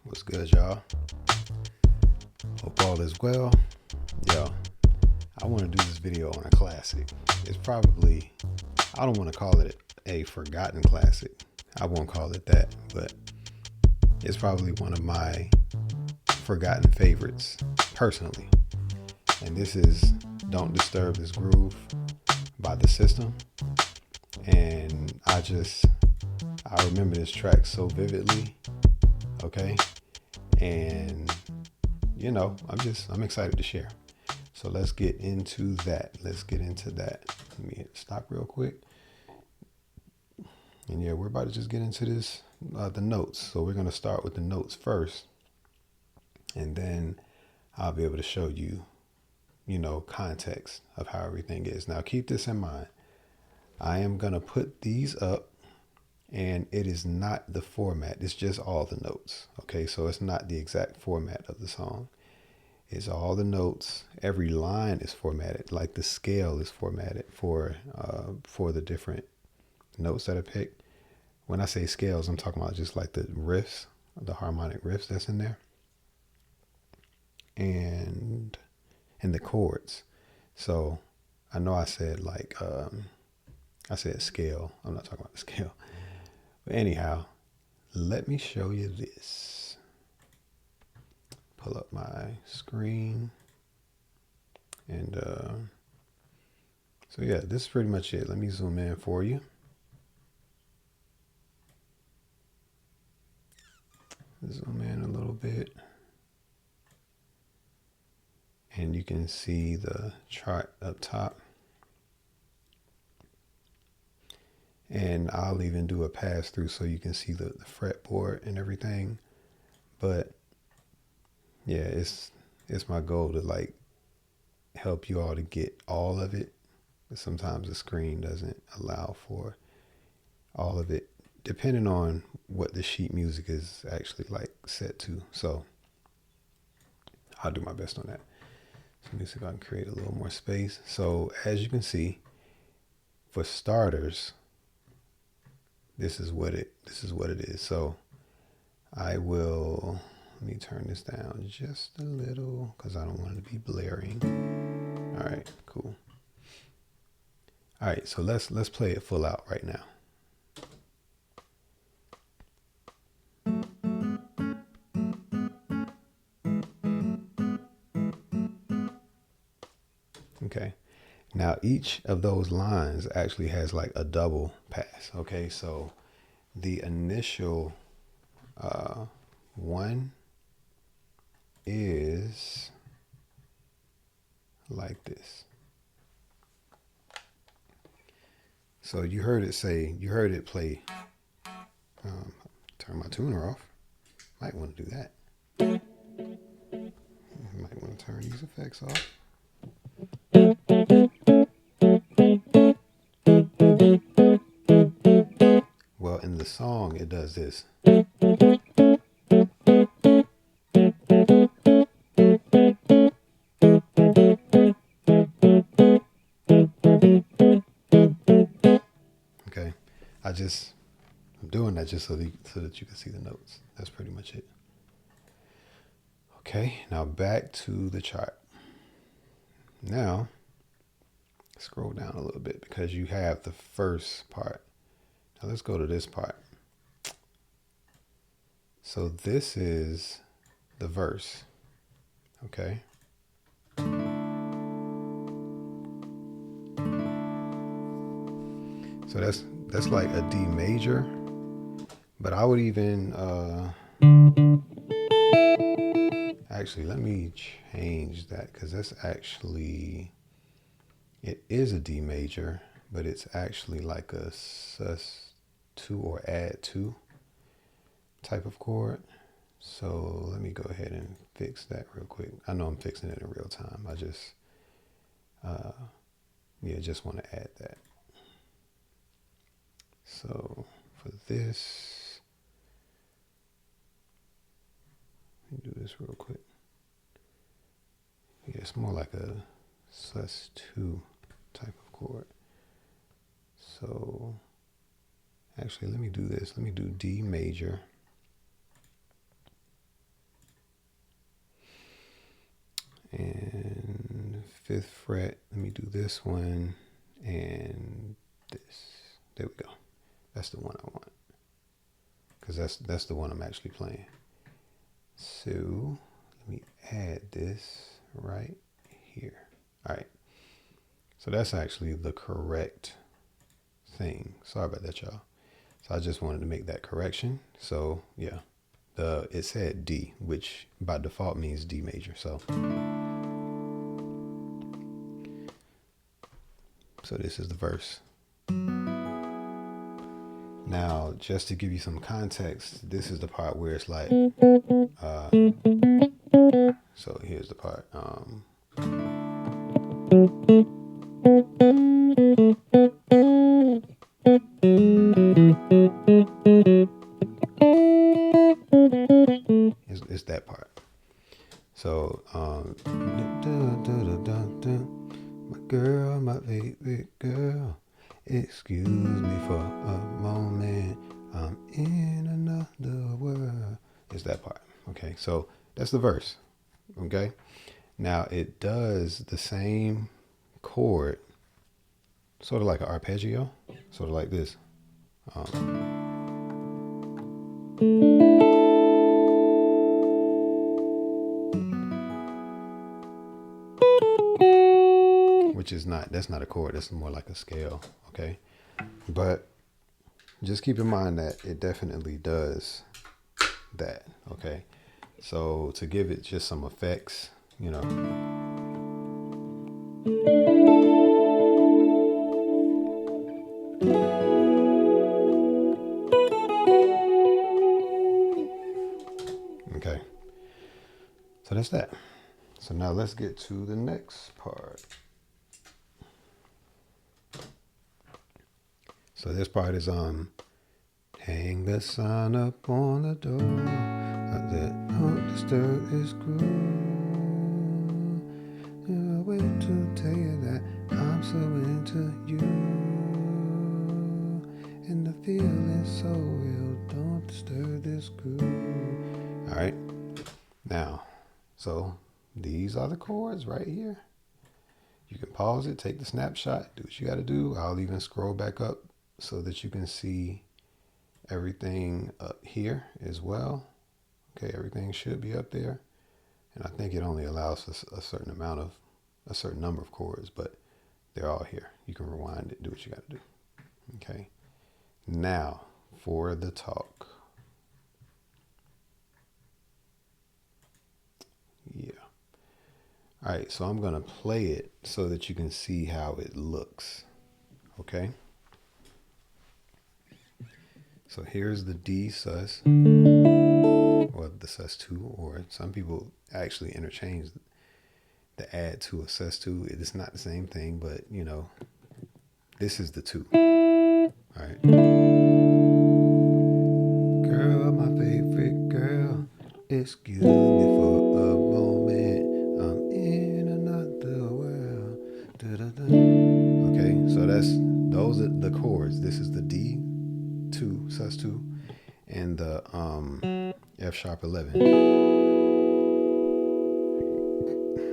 What's good, y'all? Hope all is well. Yo, I want to do this video on a classic. It's probably, I don't want to call it a forgotten classic. I won't call it that, but it's probably one of my forgotten favorites, personally. And this is Don't Disturb This Groove by The System. And I remember this track so vividly, okay? And I'm excited to share. So let's get into that. Let me hit stop real quick. And yeah, we're about to just get into this, the notes. So we're going to start with the notes first. And then I'll be able to show you, context of how everything is. Now keep this in mind. I am going to put these up and it is not the format. It's just all the notes. Okay. So it's not the exact format of the song. It's all the notes. Every line is formatted, like the scale is formatted for the different notes that are picked. When I say scales, I'm talking about just like the riffs, the harmonic riffs that's in there, and the chords. So I know I said I said scale. I'm not talking about the scale. But anyhow, let me show you this. Pull up my screen. And so yeah, this is pretty much it. Let me zoom in for you. Zoom in a little bit. And you can see the chart up top. And I'll even do a pass through so you can see the fretboard and everything. But yeah, it's my goal to like help you all to get all of it. But sometimes the screen doesn't allow for all of it, depending on what the sheet music is actually like set to. So I'll do my best on that. So let me see if I can create a little more space. So as you can see, for starters, this is what it is. So let me turn this down just a little because I don't want it to be blaring. All right, cool. All right, so let's play it full out right now. Okay. Now each of those lines actually has like a double pass. Okay, so the initial one is like this. So you heard it play. Turn my tuner off. Might want to do that. Might want to turn these effects off. Well, in the song, it does this. Okay, I'm doing that just so that you can see the notes. That's pretty much it. Okay, now back to the chart. Now, scroll down a little bit because you have the first part. Now let's go to this part. So this is the verse. Okay. So that's like a D major, but I would even actually let me change that because it is a D major, but it's actually like a sus2 or add2 type of chord. So let me go ahead and fix that real quick. I know I'm fixing it in real time. I just just want to add that. So for this, let me do this real quick. Yeah, it's more like a sus2 type of chord. So actually, let me do this. Let me do D major. fifth fret. Let me do this one and this. There we go. That's the one I want, because that's the one I'm actually playing. So let me add this right here. All right. So that's actually the correct thing. Sorry about that, y'all. So I just wanted to make that correction. So yeah, it said D, which by default means D major. So this is the verse. Now, just to give you some context, this is the part where it's like, so here's the part. It's that part. So, my girl, my favorite girl, excuse me for a moment, I'm in another world. It's that part. Okay, so that's the verse. Okay, now it does the same chord, sort of like an arpeggio, sort of like this. Which is that's not a chord, that's more like a scale, okay? But just keep in mind that it definitely does that, okay? So to give it just some effects, you know. Okay, so that's that. So now let's get to the next part. So this part is hang the sign up on the door that don't disturb this groove. I wait to tell you that I'm so into you, and the feeling's so real. Don't disturb this groove. All right, now, so these are the chords right here. You can pause it, take the snapshot, do what you got to do. I'll even scroll back up so that you can see everything up here as well. Okay, everything should be up there. And I think it only allows us a certain number of chords, but they're all here. You can rewind it, do what you got to do. Okay, now for the talk. Yeah. All right, so I'm going to play it so that you can see how it looks. Okay. So here's the D sus, or the sus2, or some people actually interchange the add to a sus2. It is not the same thing, but you know, this is the 2. All right. Girl, my favorite girl, excuse me for a moment, I'm in another world. Da-da-da. Okay, so those are the chords. This is the D2, sus2, and the F sharp 11.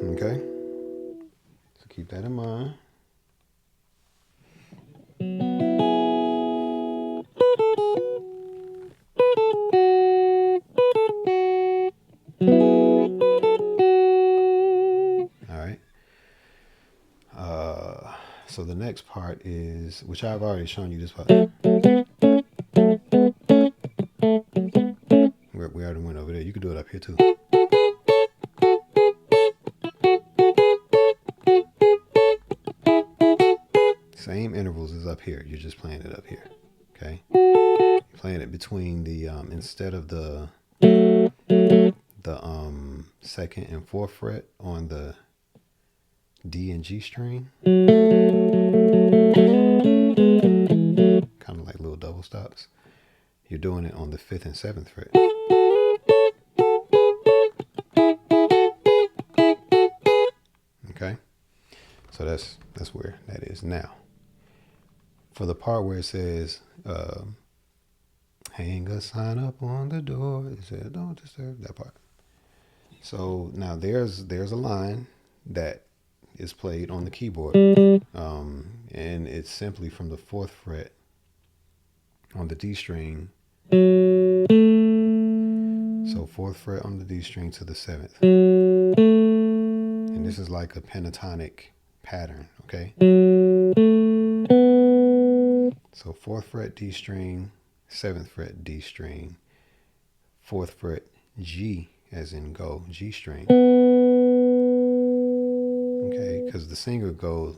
Okay, so keep that in mind. All right. So the next part is, which I've already shown you this part. We already went over there. You can do it up here too. Same intervals as up here. You're just playing it up here. Okay. You're playing it between the instead of the second and fourth fret on the D and G string. Kind of like little double stops. You're doing it on the 5th and 7th fret. Okay, so that's where that is now. For the part where it says hang a sign up on the door, it says don't disturb, that part. So now there's a line that is played on the keyboard. And it's simply from the fourth fret on the D string. So fourth fret on the D string to the seventh. And this is like a pentatonic pattern, okay? So fourth fret D string, seventh fret D string, fourth fret G as in go, G string. Okay, because the singer goes,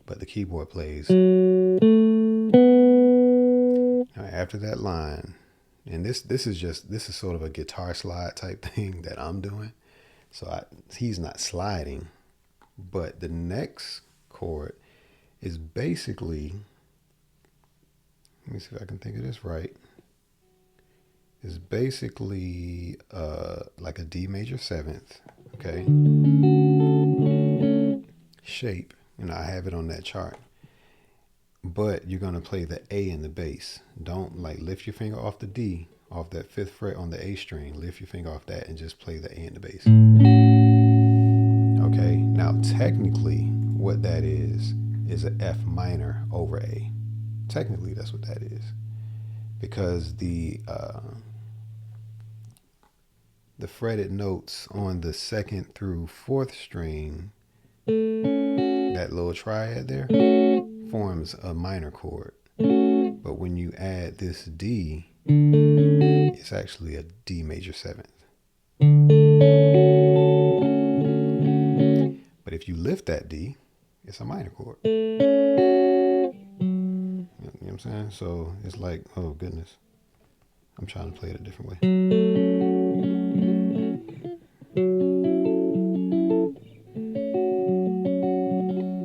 but the keyboard plays. Now after that line, and this is sort of a guitar slide type thing that I'm doing. So he's not sliding, but the next chord is basically, let me see if I can think of this right. Is basically like a D major seventh, okay? Shape, I have it on that chart. But you're gonna play the A in the bass. Don't like lift your finger off the D, off that fifth fret on the A string. Lift your finger off that and just play the A in the bass. Okay, now technically what that is an F minor over A. Technically that's what that is. Because the fretted notes on the second through fourth string, that little triad there, forms a minor chord. But when you add this D, it's actually a D major seventh. But if you lift that D, it's a minor chord. You know what I'm saying? So it's like, oh goodness, I'm trying to play it a different way.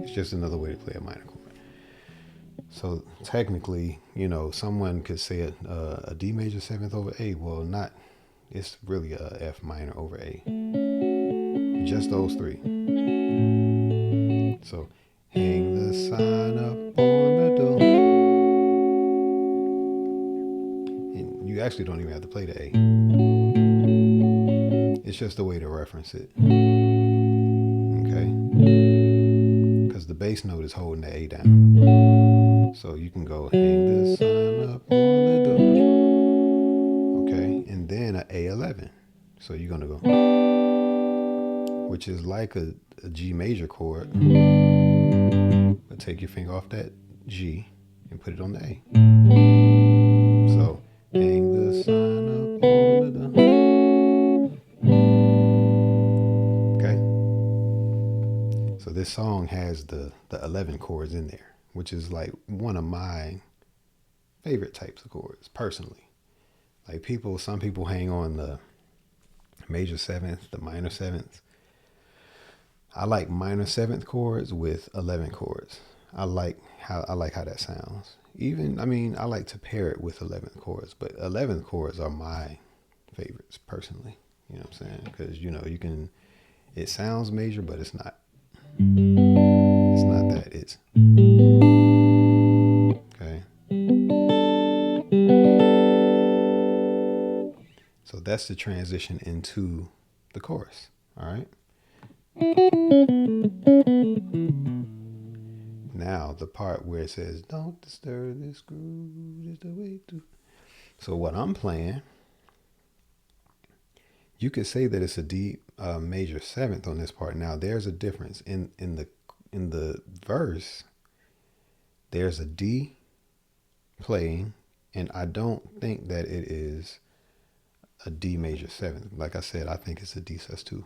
It's just another way to play a minor chord. So technically, someone could say a D major seventh over A. Well, not. It's really a F minor over A. Just those three. So hang the sign up on the door. And you actually don't even have to play the A. It's just a way to reference it. Okay? Because the bass note is holding the A down. So you can go hang the sign up on the door. Okay? And then a A11. So you're going to go, which is like a G major chord. But take your finger off that G and put it on the A. So hang the sign up on the door. Okay? So this song has the 11 chords in there, which is like one of my favorite types of chords, personally. Like some people hang on the major seventh, the minor seventh. I like minor seventh chords with 11 chords. I like how that sounds. I like to pair it with 11th chords, but 11th chords are my favorites personally. You know what I'm saying? Because you can. It sounds major, but it's not. It's not that. It's okay. So that's the transition into the chorus. All right. Now the part where it says, "Don't disturb this groove is the way to." So what I'm playing, you could say that it's a D major seventh on this part. Now there's a difference in the verse. There's a D playing, and I don't think that it is a D major seventh. Like I said, I think it's a D sus2.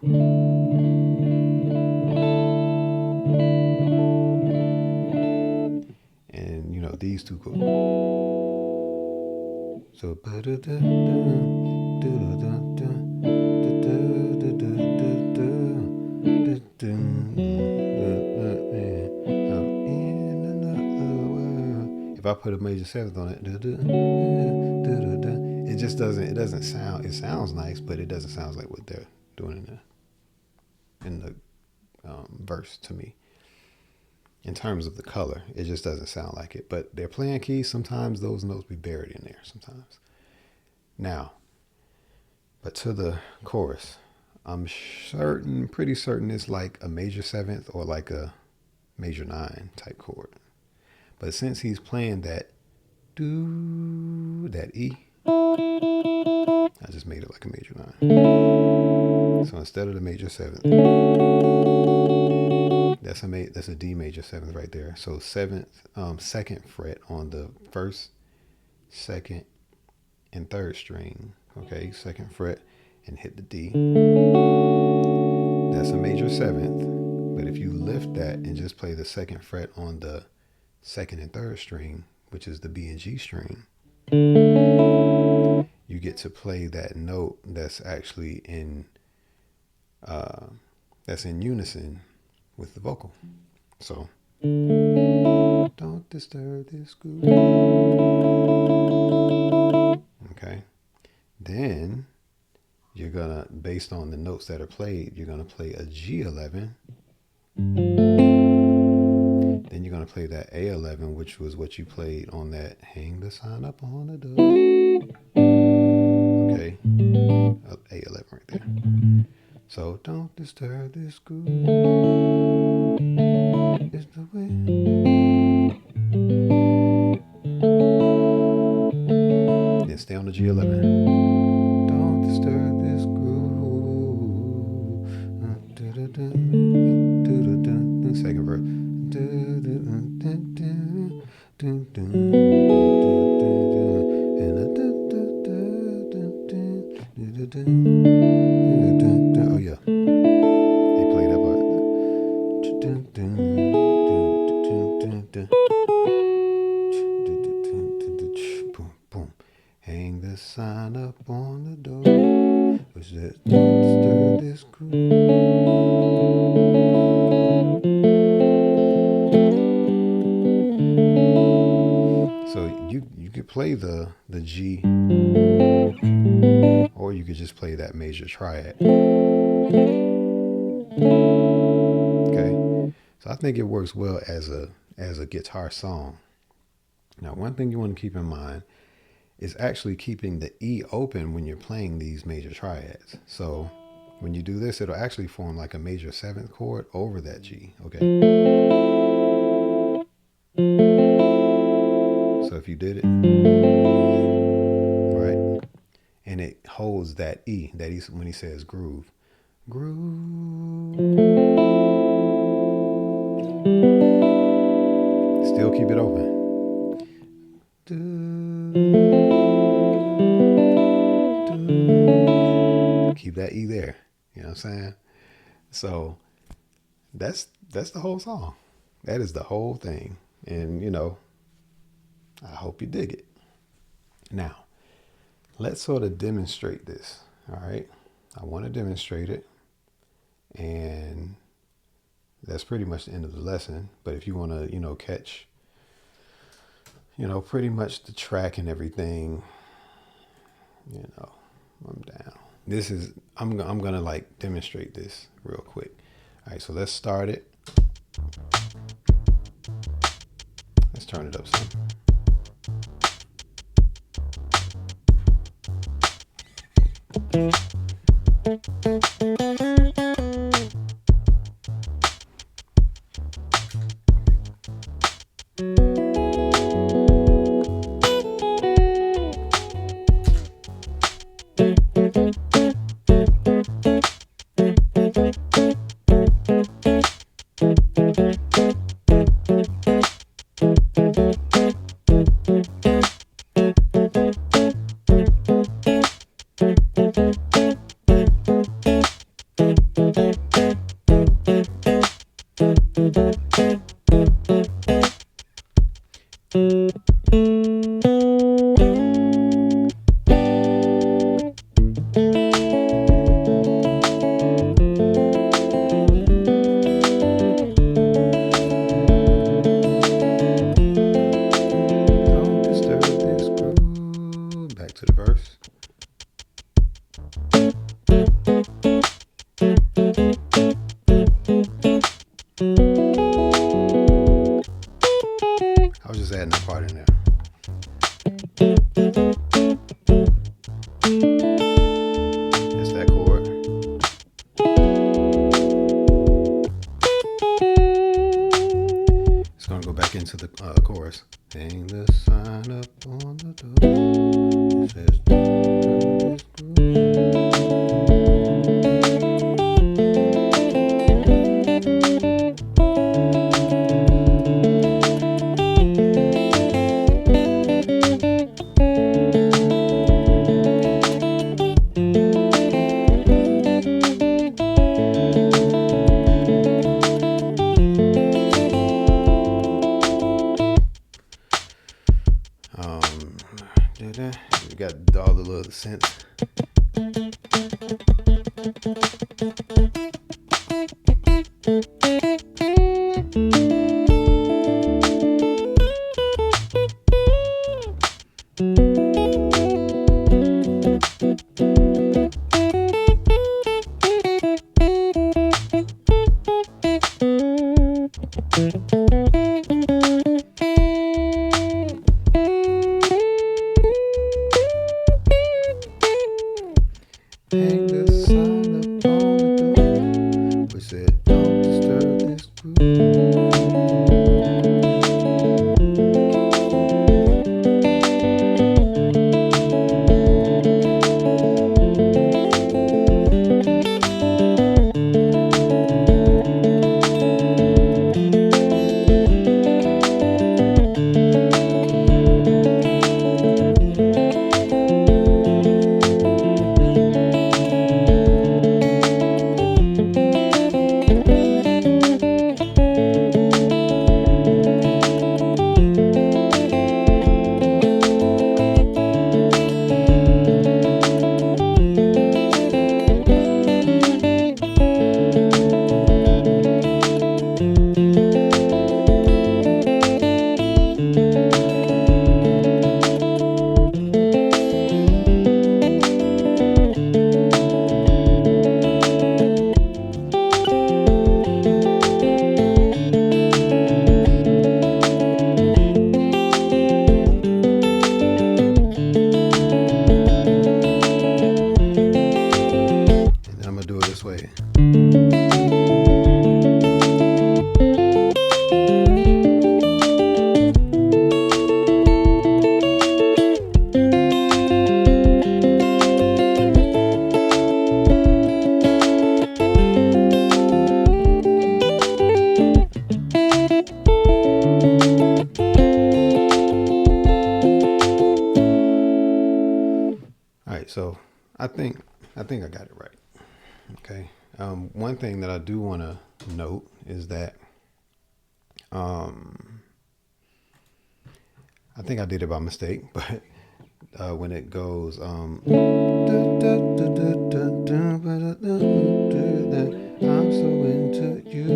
And these two go. So if I put a major seventh on it, it just doesn't sound. It sounds nice, but it doesn't sound like what they're doing in the verse to me. In terms of the color, it just doesn't sound like it. But they're playing keys. Sometimes those notes be buried in there. Sometimes. Now, but to the chorus, I'm certain, pretty certain it's like a major seventh or like a major nine type chord. But since he's playing that do, that E, I just made it like a major nine. So instead of the major seventh, that's a D major seventh right there. So second fret on the first, second, and third string. Okay, second fret and hit the D. That's a major seventh. But if you lift that and just play the second fret on the second and third string, which is the B and G string, you get to play that note that's actually that's in unison with the vocal. So don't disturb this groove. Okay. Then you're gonna, based on the notes that are played, you're gonna play a G11. Then you're gonna play that A11, which was what you played on that hang the sign up on the door. Okay. A11 right there. So don't disturb this groove. It's the way. Then stay on the G11. Don't disturb this groove. Second verse. Oh yeah, they play that part. Boom, boom. Hang the sign up on the door, which says don't disturb this groove. So you could play the G, or you could just play that major triad. Okay, so I think it works well as a guitar song. Now, one thing you want to keep in mind is actually keeping the E open when you're playing these major triads. So when you do this, it'll actually form like a major seventh chord over that G. Okay. So if you did it, right, and it holds that E, when he says groove, groove, still keep it open. Keep that E there. You know what I'm saying? So that's the whole song. That is the whole thing. And I hope you dig it. Now, let's sort of demonstrate this. All right. I want to demonstrate it. And that's pretty much the end of the lesson. But if you want to, catch, pretty much the track and everything, I'm down. I'm going to like demonstrate this real quick. All right. So let's start it. Let's turn it up some. on the door. It says, don't disturb we got all the little scents. Hang the sign upon the door, which said, don't disturb this groove. And I'm gonna do it this way. All right, so I think I got it right. Okay. One thing that I do want to note is that I think I did it by mistake, but when it goes I'm so into you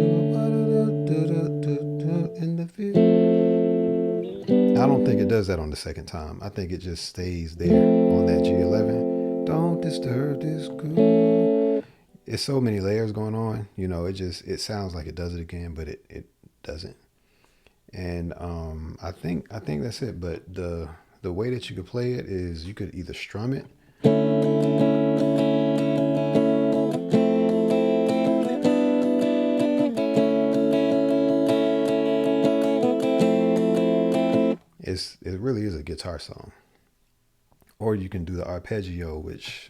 in the view. I don't think it does that on the second time. I think it just stays there on that G11. Don't disturb this groove. It's so many layers going on, it sounds like it does it again, but it doesn't. And I think that's it. But the way that you could play it is you could either strum it. It really is a guitar song. Or you can do the arpeggio, which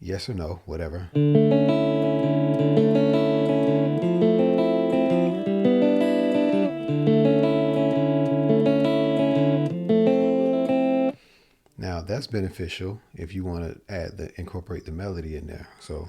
yes or no, whatever. Now that's beneficial if you want to incorporate the melody in there. So.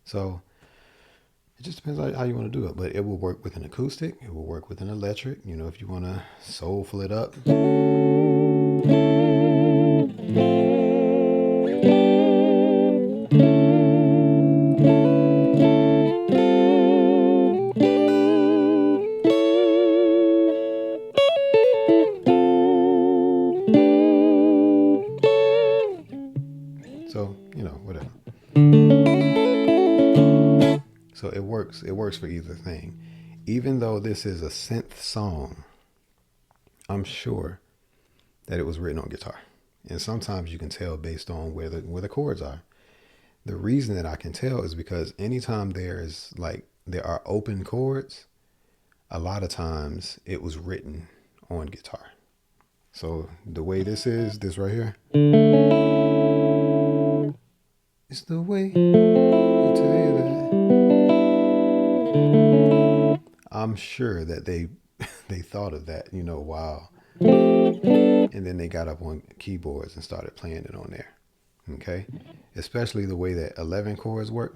So it just depends on how you want to do it, but it will work with an acoustic. It will work with an electric, if you want to soulful it up. So, whatever. So it works. It works for either thing. Even though this is a synth song, I'm sure that it was written on guitar. And sometimes you can tell based on where the chords are. The reason that I can tell is because anytime there are open chords, a lot of times it was written on guitar. So the way this right here, it's the way you tell you that. I'm sure that they thought of that, wow. And then they got up on keyboards and started playing it on there. Okay? Especially the way that 11 chords work.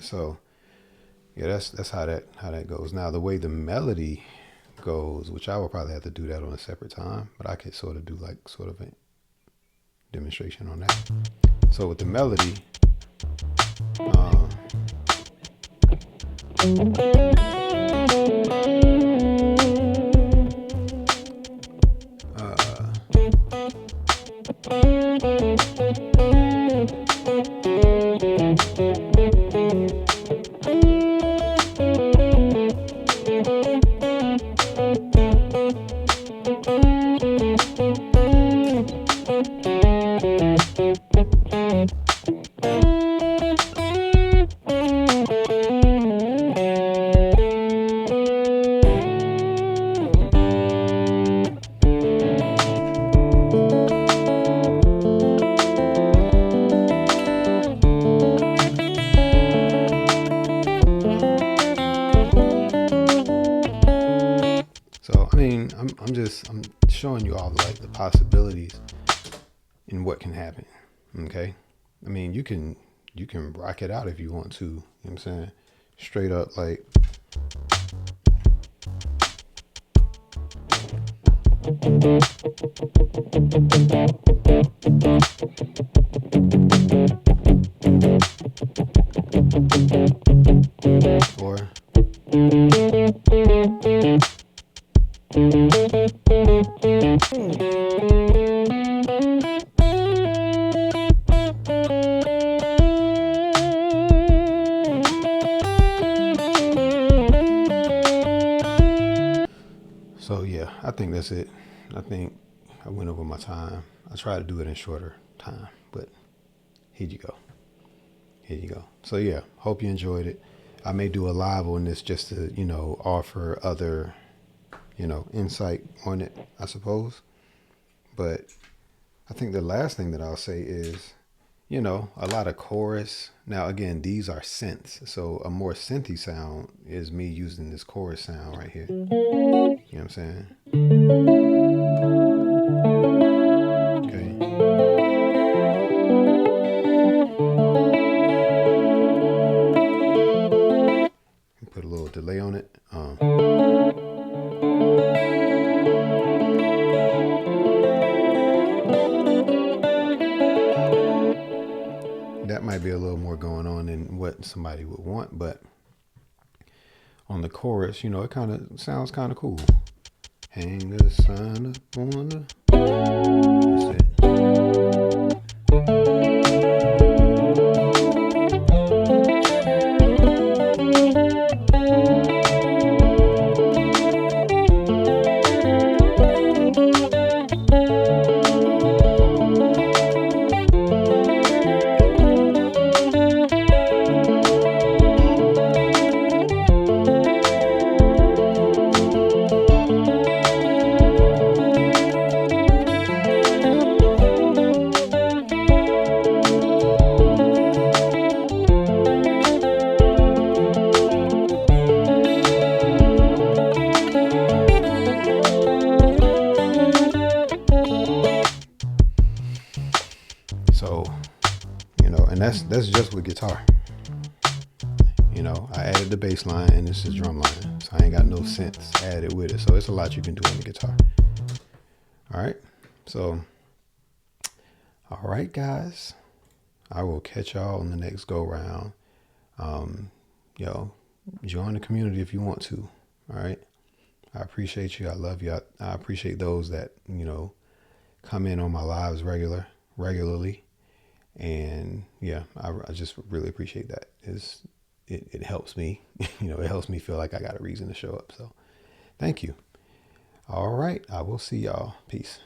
So yeah, that's how that goes. Now the way the melody goes, which I will probably have to do that on a separate time, but I could sort of do a demonstration on that. So with the melody, I'm showing you all the possibilities in what can happen. Okay. I mean, you can rock it out if you want to, you know what I'm saying? Straight up or so yeah, I think that's it. I think I went over my time. I try to do it in shorter time, but here you go. So yeah, hope you enjoyed it. I may do a live on this just to, offer other, insight on it, I suppose. But I think the last thing that I'll say is, a lot of chorus. Now, again, these are synths. So a more synthy sound is me using this chorus sound right here. You know what I'm saying? Okay. Put a little delay on it. That might be a little more going on than what somebody would want, but on the chorus, it kind of sounds kind of cool. Hang the sign up on the... That's it. And that's just with guitar. You know, I added the bass line and this is drum line. So I ain't got no synths added with it. So it's a lot you can do on the guitar. All right. So, all right, guys. I will catch y'all on the next go round. Yo, join the community if you want to. All right. I appreciate you. I love you. I appreciate those that, you know, come in on my lives regularly. And yeah, I just really appreciate that. It helps me, you know, it helps me feel like I got a reason to show up. So thank you. All right. I will see y'all. Peace.